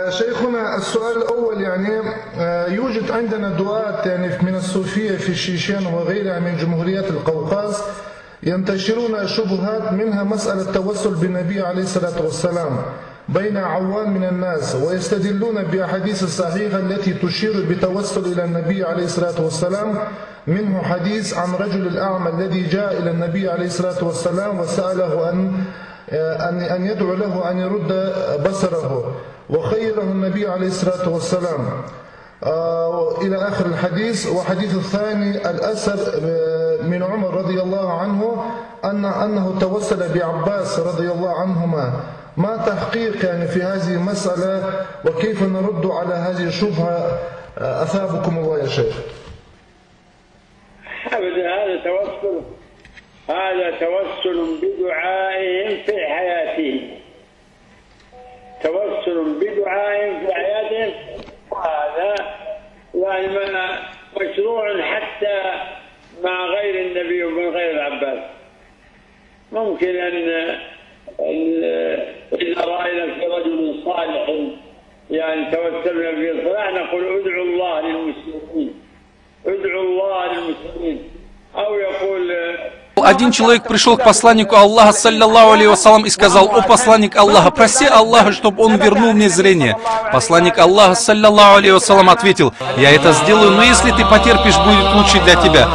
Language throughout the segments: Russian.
شيخنا السؤال الأول يعني يوجد عندنا دعاة يعني من الصوفية في الشيشان وغيرها من جمهوريات القوقاز ينتشرون شبهات منها مسألة التوسل بالنبي عليه الصلاة والسلام بين عوام من الناس ويستدلون بأحاديث الصحيحة التي تشير بتوسل إلى النبي عليه الصلاة والسلام منه حديث عن رجل الأعمى الذي جاء إلى النبي عليه الصلاة والسلام وسأله أن يدعو له أن يرد بصره وخيره النبي عليه الصلاة والسلام إلى آخر الحديث. وحديث الثاني الأثر من عمر رضي الله عنه أنه توسل بعباس رضي الله عنهما. ما تحقيق يعني في هذه المسألة وكيف نرد على هذه الشبهة أثابكم الله يا شيخ؟ هذا توسل بدعائهم في حياتهم، توسل بدعائهم في حياتهم، وهذا يعني مشروع حتى مع غير النبي ومن غير العباس. ممكن أن إذا رأينا في رجل صالح يعني توسلنا به الصلاح نقول ادعوا الله للمسلمين، ادعوا الله للمسلمين. أو يقول один человек пришел к посланнику Аллаха, саллиллаху алейхи вассалам, и сказал: «О посланник Аллаха, проси Аллаха, чтобы он вернул мне зрение». Посланник Аллаха, саллиллаху алейхи вассалам, ответил: «Я это сделаю, но если ты потерпишь, будет лучше для тебя».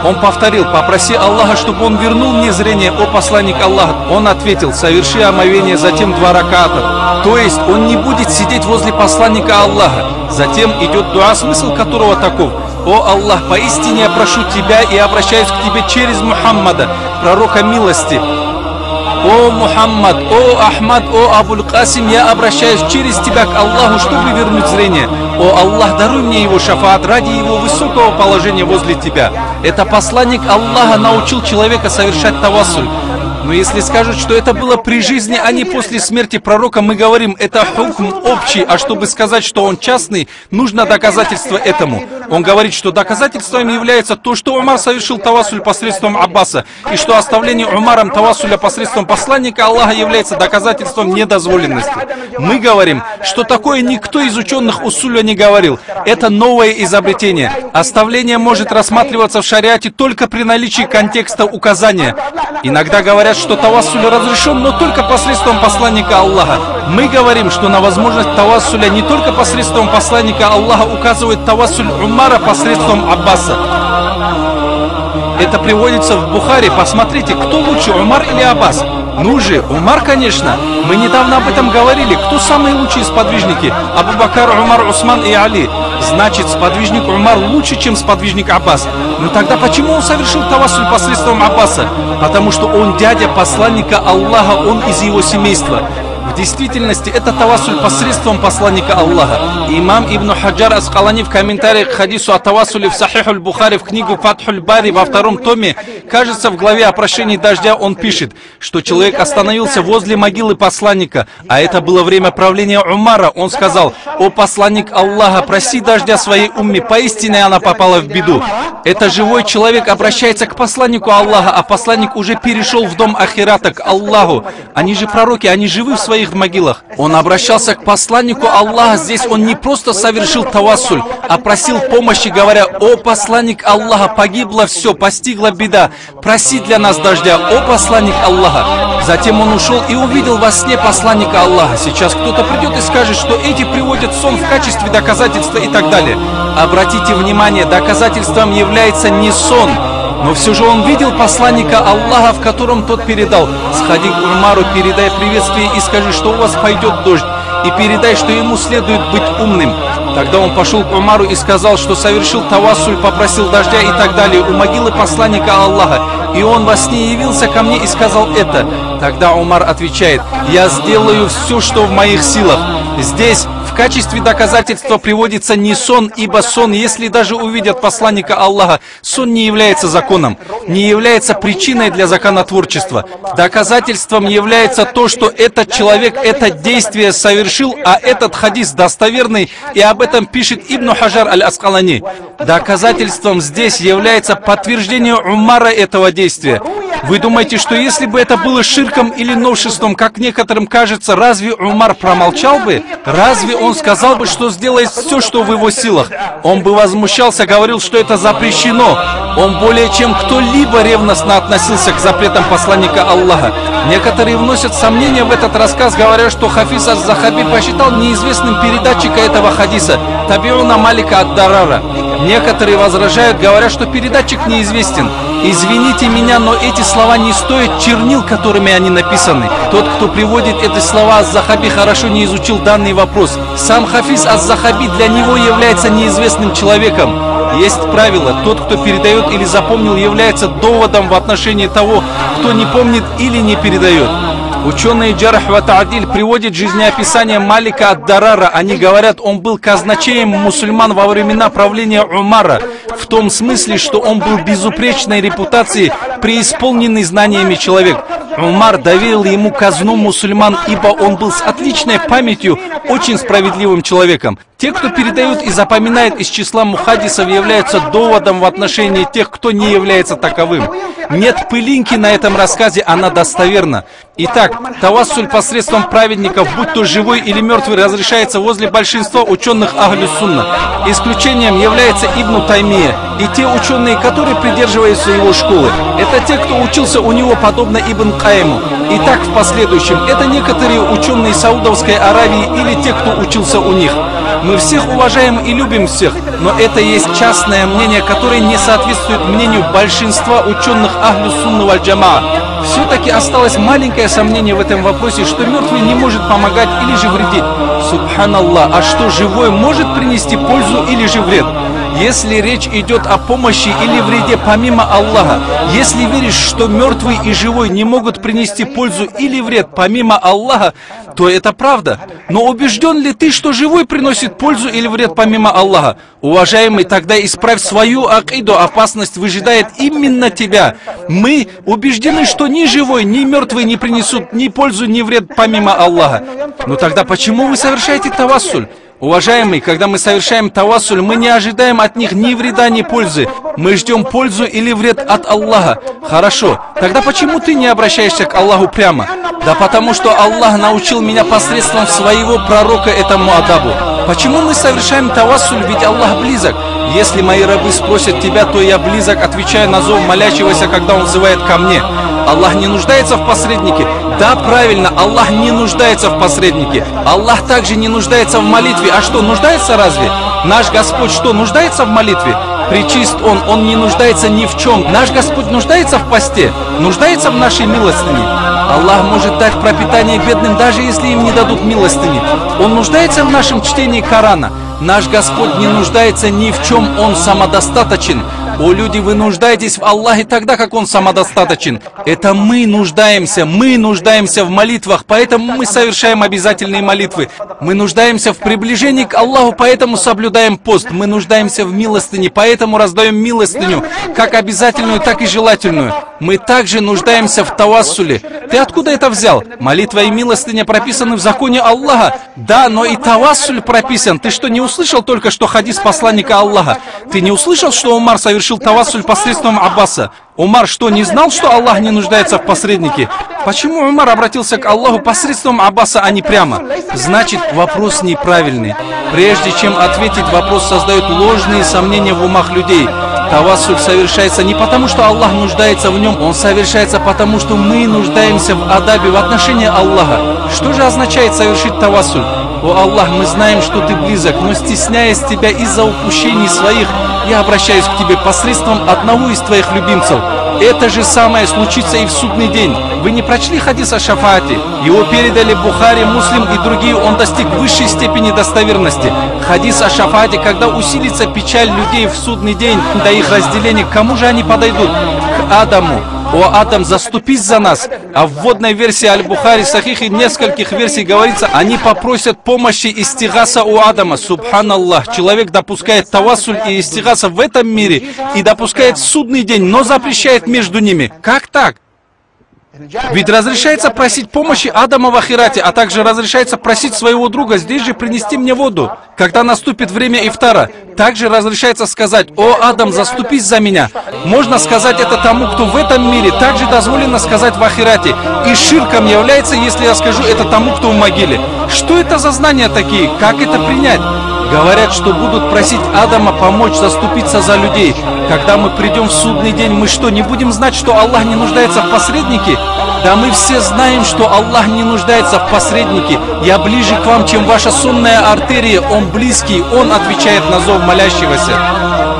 Он повторил: «Попроси Аллаха, чтобы он вернул мне зрение, о посланник Аллаха». Он ответил: «Соверши омовение, затем 2 раката». То есть он не будет сидеть возле посланника Аллаха. Затем идет дуа, смысл которого таков: «О Аллах, поистине я прошу Тебя и обращаюсь к Тебе через Мухаммада, пророка милости. О Мухаммад, о Ахмад, о Абуль Касим, я обращаюсь через Тебя к Аллаху, чтобы вернуть зрение. О Аллах, даруй мне его шафаат ради его высокого положения возле Тебя». Это посланник Аллаха научил человека совершать тавассуль. Но если скажут, что это было при жизни, а не после смерти пророка, мы говорим, это хукм общий, а чтобы сказать, что он частный, нужно доказательство этому. Он говорит, что доказательством является то, что Умар совершил тавассуль посредством Аббаса, и что оставление Умаром тавассуля посредством посланника Аллаха является доказательством недозволенности. Мы говорим, что такое никто из ученых усуля не говорил. Это новое изобретение. Оставление может рассматриваться в шариате только при наличии контекста указания. Иногда говорят, что тавассуль разрешен, но только посредством посланника Аллаха. Мы говорим, что на возможность тавассуля не только посредством посланника Аллаха указывает тавассуль Умара посредством Аббаса. Это приводится в Бухари. Посмотрите, кто лучше, Умар или Аббас? Ну же, Умар, конечно. Мы недавно об этом говорили. Кто самые лучшие сподвижники? Абу Бакр, Умар, Усман и Али. Значит, сподвижник Умар лучше, чем сподвижник Аббас. Но тогда почему он совершил тавассуль посредством Аббаса? Потому что он дядя посланника Аллаха, он из его семейства. В действительности это тавассуль посредством посланника Аллаха. Имам Ибн Хаджар Аскалани в комментариях к хадису о тавассуле в Сахихуль Бухари в книгу Фатхуль Бари во 2 томе, кажется, в главе о прошении дождя он пишет, что человек остановился возле могилы посланника, а это было время правления Умара. Он сказал: «О посланник Аллаха, проси дождя своей умме, поистине она попала в беду». Это живой человек обращается к посланнику Аллаха, а посланник уже перешел в дом ахирата, к Аллаху. Они же пророки, они живы в своих могилах. Он обращался к посланнику Аллаха. Здесь он не просто совершил тавассуль, а просил помощи, говоря: «О посланник Аллаха, погибло все, постигла беда, проси для нас дождя, о посланник Аллаха». Затем он ушел и увидел во сне посланника Аллаха. Сейчас кто-то придет и скажет, что эти приводят сон в качестве доказательства и так далее. Обратите внимание, доказательством является не сон. Но все же он видел посланника Аллаха, в котором тот передал: «Сходи к Умару, передай приветствие и скажи, что у вас пойдет дождь, и передай, что ему следует быть умным». Тогда он пошел к Умару и сказал, что совершил тавассуль, попросил дождя и так далее у могилы посланника Аллаха. И он во сне явился ко мне и сказал это. Тогда Умар отвечает: «Я сделаю все, что в моих силах». Здесь в качестве доказательства приводится не сон, ибо сон, если даже увидят посланника Аллаха, сон не является законом, не является причиной для законотворчества. Доказательством является то, что этот человек это действие совершил, а этот хадис достоверный, и об этом пишет Ибн Хаджар аль-Аскалани. Доказательством здесь является подтверждение Умара этого действия. Вы думаете, что если бы это было ширком или новшеством, как некоторым кажется, разве Умар промолчал бы? Разве он сказал бы, что сделает все, что в его силах? Он бы возмущался, говорил, что это запрещено. Он более чем кто-либо ревностно относился к запретам посланника Аллаха. Некоторые вносят сомнения в этот рассказ, говоря, что Хафиз ас-Захаби посчитал неизвестным передатчика этого хадиса, Табиуна Малика ад-Дарара. Некоторые возражают, говоря, что передатчик неизвестен. Извините меня, но эти слова не стоят чернил, которыми они написаны. Тот, кто приводит эти слова ас-Захаби, хорошо не изучил данный вопрос. Сам Хафиз ас-Захаби для него является неизвестным человеком. Есть правило, тот, кто передает или запомнил, является доводом в отношении того, кто не помнит или не передает. Ученые Джарах ва Та'диль приводят жизнеописание Малика ад-Дарара. Они говорят, он был казначеем мусульман во времена правления Умара, в том смысле, что он был безупречной репутацией, преисполненный знаниями человек. Умар доверил ему казну мусульман, ибо он был с отличной памятью, очень справедливым человеком. Те, кто передают и запоминает из числа мухаддисов, являются доводом в отношении тех, кто не является таковым. Нет пылинки на этом рассказе, она достоверна. Итак, тавассуль посредством праведников, будь то живой или мертвый, разрешается возле большинства ученых Ахлю Сунна. Исключением является Ибн Таймия и те ученые, которые придерживаются его школы. Это те, кто учился у него подобно Ибн Каиму. И так в последующем, это некоторые ученые Саудовской Аравии или те, кто учился у них. Мы всех уважаем и любим всех, но это есть частное мнение, которое не соответствует мнению большинства ученых Ахлю Сунна валь Джамаа. Все-таки осталось маленькое сомнение в этом вопросе, что мертвый не может помогать или же вредить. Субханаллах, а что живой может принести пользу или же вред? Если речь идет о помощи или вреде помимо Аллаха, если веришь, что мертвый и живой не могут принести пользу или вред помимо Аллаха, то это правда. Но убежден ли ты, что живой приносит пользу или вред помимо Аллаха? Уважаемый, тогда исправь свою акиду, опасность выжидает именно тебя. Мы убеждены, что ни живой, ни мертвый не принесут ни пользу, ни вред помимо Аллаха. Но тогда почему вы совершаете тавассуль? Уважаемый, когда мы совершаем тавассуль, мы не ожидаем от них ни вреда, ни пользы. Мы ждем пользу или вред от Аллаха. Хорошо, тогда почему ты не обращаешься к Аллаху прямо? Да потому что Аллах научил меня посредством своего пророка этому адабу. Почему мы совершаем тавассуль, ведь Аллах близок? Если мои рабы спросят тебя, то я близок, отвечая на зов молящегося, когда он взывает ко мне. Аллах не нуждается в посреднике? Да, правильно, Аллах не нуждается в посреднике. Аллах также не нуждается в молитве. А что, нуждается разве? Наш Господь что, нуждается в молитве? Пречист Он не нуждается ни в чем. Наш Господь нуждается в посте, нуждается в нашей милостыне. Аллах может дать пропитание бедным, даже если им не дадут милостыни. Он нуждается в нашем чтении Корана. Наш Господь не нуждается ни в чем, Он самодостаточен. О, люди, вы нуждаетесь в Аллахе тогда, как Он самодостаточен. Это мы нуждаемся в молитвах, поэтому мы совершаем обязательные молитвы. Мы нуждаемся в приближении к Аллаху, поэтому соблюдаем пост. Мы нуждаемся в милостыне, поэтому раздаем милостыню, как обязательную, так и желательную. Мы также нуждаемся в тавассуле. Ты откуда это взял? Молитва и милостыня прописаны в законе Аллаха. Да, но и тавассуль прописан. Ты что, не услышал только что хадис посланника Аллаха? Ты не услышал, что Умар совершил тавассуль посредством Аббаса? Умар что, не знал, что Аллах не нуждается в посреднике? Почему Умар обратился к Аллаху посредством Аббаса, а не прямо? Значит, вопрос неправильный. Прежде чем ответить, вопрос создает ложные сомнения в умах людей. Тавассуль совершается не потому, что Аллах нуждается в нем, он совершается потому, что мы нуждаемся в адабе в отношении Аллаха. Что же означает совершить тавассуль? О Аллах, мы знаем, что Ты близок, но стесняясь Тебя из-за упущений своих, я обращаюсь к Тебе посредством одного из Твоих любимцев. Это же самое случится и в судный день. Вы не прочли хадис о шафаате? Его передали Бухари, Муслим и другие, он достиг высшей степени достоверности. Хадис о шафаате, когда усилится печаль людей в судный день до их разделения, к кому же они подойдут? К Адаму. О Адам, заступись за нас. А в вводной версии Аль-Бухари, Сахихи, нескольких версий говорится, они попросят помощи истигаса у Адама. Субханаллах. Человек допускает тавассуль и истигаса в этом мире и допускает в судный день, но запрещает между ними. Как так? Ведь разрешается просить помощи Адама в ахирате, а также разрешается просить своего друга здесь же принести мне воду, когда наступит время ифтара. Также разрешается сказать: «О, Адам, заступись за меня». Можно сказать это тому, кто в этом мире. Также дозволено сказать в ахирате. И ширком является, если я скажу это тому, кто в могиле. Что это за знания такие? Как это принять? Говорят, что будут просить Адама помочь заступиться за людей. Когда мы придем в судный день, мы что, не будем знать, что Аллах не нуждается в посреднике? Да мы все знаем, что Аллах не нуждается в посреднике. Я ближе к вам, чем ваша сонная артерия. Он близкий, Он отвечает на зов молящегося.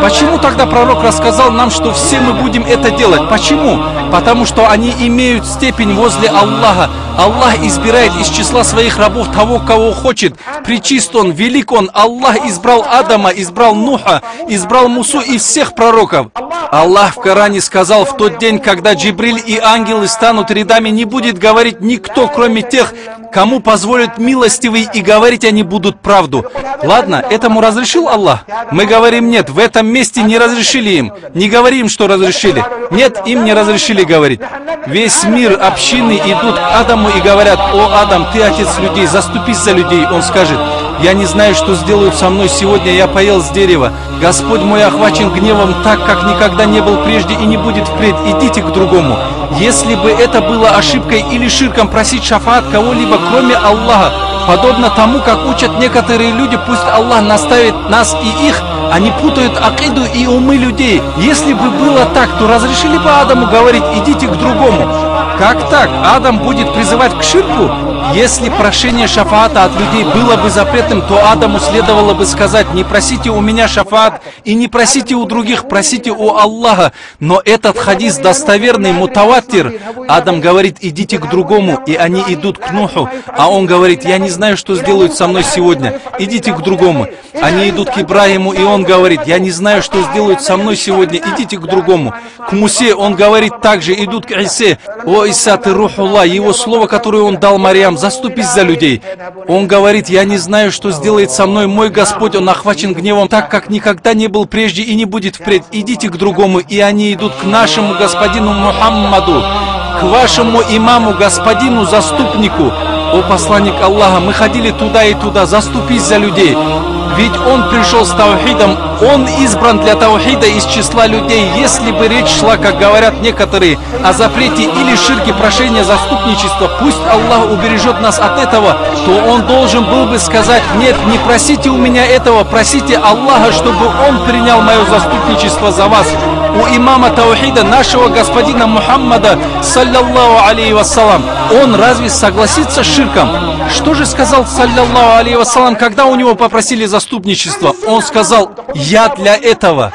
Почему тогда пророк рассказал нам, что все мы будем это делать? Почему? Потому что они имеют степень возле Аллаха. Аллах избирает из числа своих рабов того, кого хочет. Пречист Он, велик Он. Аллах избрал Адама, избрал Нуха, избрал Мусу и всех пророков. Аллах в Коране сказал: в тот день, когда Джибриль и ангелы станут рядами, не будет говорить никто, кроме тех, кому позволит милостивый, и говорить они будут правду. Ладно, этому разрешил Аллах? Мы говорим: нет, в этом месте не разрешили им. Не говорим, что разрешили. Нет, им не разрешили говорить. Весь мир, общины идут к Адаму и говорят: «О, Адам, ты отец людей, заступись за людей». Он скажет: «Я не знаю, что сделают со мной сегодня, я поел с дерева. Господь мой охвачен гневом так, как никогда не был прежде и не будет впредь. Идите к другому». Если бы это было ошибкой или ширком просить шафаат кого-либо, кроме Аллаха, подобно тому, как учат некоторые люди, пусть Аллах наставит нас и их, они путают акиду и умы людей. Если бы было так, то разрешили бы Адаму говорить: «Идите к другому». Как так? Адам будет призывать к ширку? Если прошение шафаата от людей было бы запретным, то Адаму следовало бы сказать: «Не просите у меня шафаат и не просите у других, просите у Аллаха». Но этот хадис достоверный, мутаваттир. Адам говорит: «Идите к другому», и они идут к Нуху. А он говорит: «Я не знаю, что сделают со мной сегодня. Идите к другому». Они идут к Ибрахиму, и он говорит: «Я не знаю, что сделают со мной сегодня. Идите к другому». К Мусе он говорит также: идут к Исе. «О, Иса, ты Рухуллах», его слово, которое он дал Марьям: «Заступись за людей». Он говорит: «Я не знаю, что сделает со мной мой Господь, Он охвачен гневом так, как никогда не был прежде и не будет впредь. Идите к другому». И они идут к нашему господину Мухаммаду, к вашему имаму, господину, заступнику. О посланник Аллаха, мы ходили туда и туда, заступись за людей. Ведь он пришел с таухидом, он избран для таухида из числа людей. Если бы речь шла, как говорят некоторые, о запрете или ширке прошения заступничества, пусть Аллах убережет нас от этого, то он должен был бы сказать: «Нет, не просите у меня этого, просите Аллаха, чтобы Он принял мое заступничество за вас». У имама таухида, нашего господина Мухаммада, саллаллаху алейхи вассалам, он разве согласится с ширком? Что же сказал, саллаллаху алейхи вассалам, когда у него попросили заступничество? Он сказал: «Я для этого».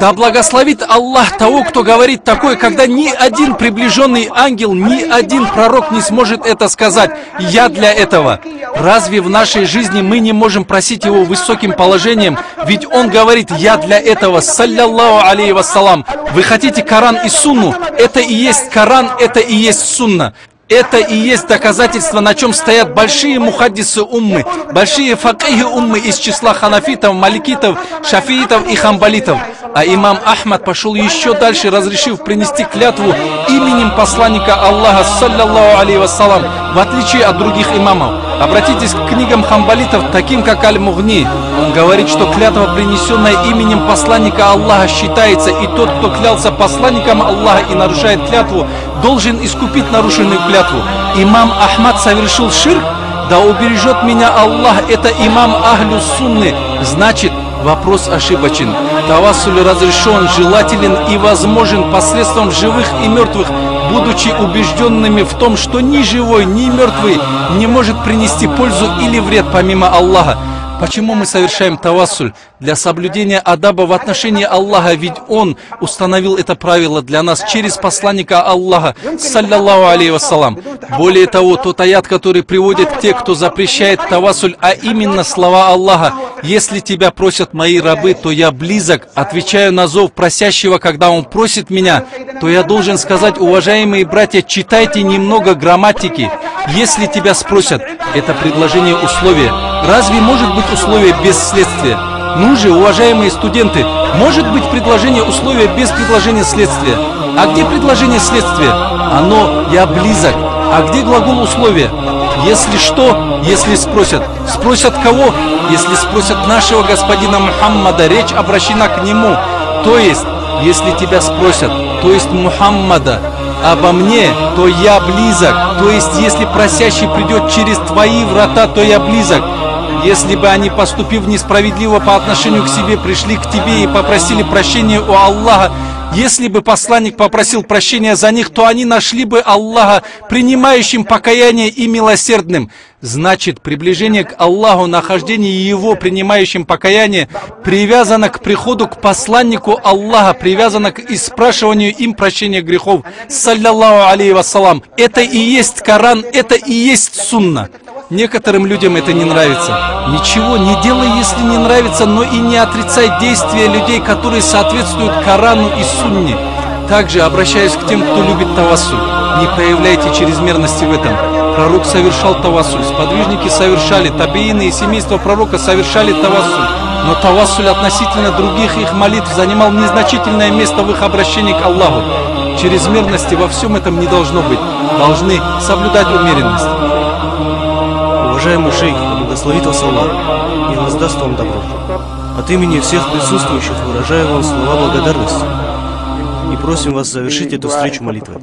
Да благословит Аллах того, кто говорит такое, когда ни один приближенный ангел, ни один пророк не сможет это сказать: «Я для этого». Разве в нашей жизни мы не можем просить его высоким положением? Ведь он говорит: «Я для этого», саллаллаху алейхи вассалам. Вы хотите Коран и Сунну? Это и есть Коран, это и есть Сунна. Это и есть доказательство, на чем стоят большие мухаддисы уммы, большие факихи уммы из числа ханафитов, маликитов, шафиитов и хамбалитов. А имам Ахмад пошел еще дальше, разрешив принести клятву именем посланника Аллаха, саллаллаху алейхи вассалам, в отличие от других имамов. Обратитесь к книгам хамбалитов, таким как Аль-Мугни. Он говорит, что клятва, принесенная именем посланника Аллаха, считается, и тот, кто клялся посланником Аллаха и нарушает клятву, должен искупить нарушенную клятву. Имам Ахмад совершил ширк? Да убережет меня Аллах, это имам Ахлю Сунны. Значит, вопрос ошибочен. Тавассуль разрешен, желателен и возможен посредством живых и мертвых, будучи убежденными в том, что ни живой, ни мертвый не может принести пользу или вред помимо Аллаха. Почему мы совершаем тавассуль? Для соблюдения адаба в отношении Аллаха, ведь Он установил это правило для нас через посланника Аллаха, саллаллаху алейхи вассалам. Более того, тот аят, который приводит те, кто запрещает тавассуль, а именно слова Аллаха: «Если тебя просят мои рабы, то я близок, отвечаю на зов просящего, когда он просит меня», то я должен сказать: уважаемые братья, читайте немного грамматики. «Если тебя спросят» — это предложение условия. Разве может быть условие без следствия? Ну же, уважаемые студенты, может быть предложение условия без предложения следствия? А где предложение следствия? Оно «я близок». А где глагол условия? Если что, если спросят. Спросят кого? Если спросят нашего господина Мухаммада, речь обращена к нему. То есть, если тебя спросят, то есть Мухаммада, обо мне, то я близок. То есть, если просящий придет через твои врата, то я близок. Если бы они, поступив несправедливо по отношению к себе, пришли к тебе и попросили прощения у Аллаха, если бы посланник попросил прощения за них, то они нашли бы Аллаха принимающим покаяние и милосердным. Значит, приближение к Аллаху, нахождение Его принимающим покаяние, привязано к приходу к посланнику Аллаха, привязано к испрашиванию им прощения грехов. Саллаллаху алейхи вассалам. Это и есть Коран, это и есть сунна. Некоторым людям это не нравится. Ничего, не делай, если не нравится, но и не отрицай действия людей, которые соответствуют Корану и Сунне. Также обращаюсь к тем, кто любит тавассуль. Не проявляйте чрезмерности в этом. Пророк совершал тавассуль, сподвижники совершали, табиины и семейство пророка совершали тавассуль. Но тавассуль относительно других их молитв занимал незначительное место в их обращении к Аллаху. Чрезмерности во всем этом не должно быть. Должны соблюдать умеренность. Уважаемый шейх, да благословит вас Аллах и воздаст вам добро. От имени всех присутствующих выражаю вам слова благодарности и просим вас завершить эту встречу молитвой.